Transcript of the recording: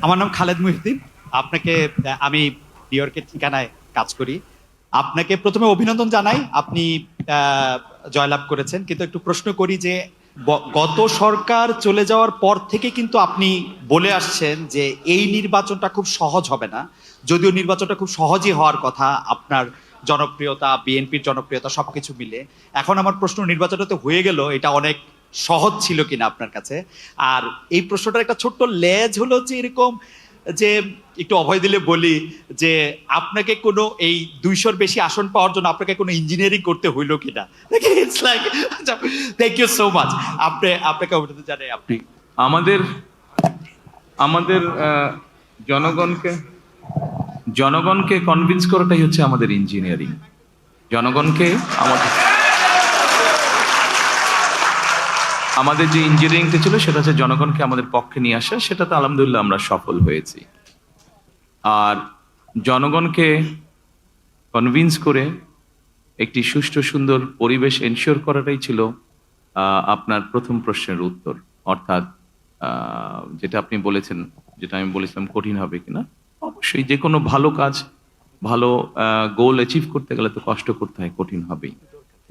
আমার নাম খালেদ মুহিউদ্দিন। আপনাকে আমি নিউ ইয়র্কের ঠিকানায় কাজ করি। আপনাকে প্রথমে অভিনন্দন জানাই, আপনি জয়লাভ করেছেন। কিন্তু একটু প্রশ্ন করি যে গত সরকার চলে যাওয়ার পর থেকে কিন্তু আপনি বলে আসছেন যে এই নির্বাচনটা খুব সহজ হবে না, যদিও নির্বাচনটা খুব সহজই হওয়ার কথা। আপনার জনপ্রিয়তা, বিএনপির জনপ্রিয়তা সবকিছু মিলে এখন আমার প্রশ্ন, নির্বাচনটা তো হয়ে গেল, এটা অনেক সহজ ছিল কিনা আপনার কাছে? আর এই প্রশ্নটার একটা ছোট্ট লেজ হলো যে এরকম, যে একটু অভয় দিলে বলি যে আপনাকে কোনো এই 200-র বেশি আসন পাওয়ার জন্য আপনাকে কোনো ইঞ্জিনিয়ারিং করতে হইলো কিনা? It's like, thank you so much. আপনাকে অভিনন্দন জানাই। আপনি আমাদের আমাদের জনগণকে জনগণকে কনভিন্স করাটাই হচ্ছে আমাদের ইঞ্জিনিয়ারিং। জনগণকে আমাদের আমাদের যে ইঞ্জিনিয়ারিংটা ছিল সেটা হচ্ছে জনগণকে আমাদের পক্ষে নিয়ে আসা, সেটাতে আলহামদুলিল্লাহ আমরা সফল হয়েছি। আর জনগণকে কনভিন্স করে একটি সুষ্ঠু সুন্দর পরিবেশ এনশিওর করাটাই ছিল আপনার প্রথম প্রশ্নের উত্তর। অর্থাৎ যেটা আপনি বলেছেন, যেটা আমি বলেছিলাম কঠিন হবে কিনা, অবশ্যই যে কোনো ভালো কাজ, ভালো গোল অ্যাচিভ করতে গেলে তো কষ্ট করতে হয়, কঠিন হবেই।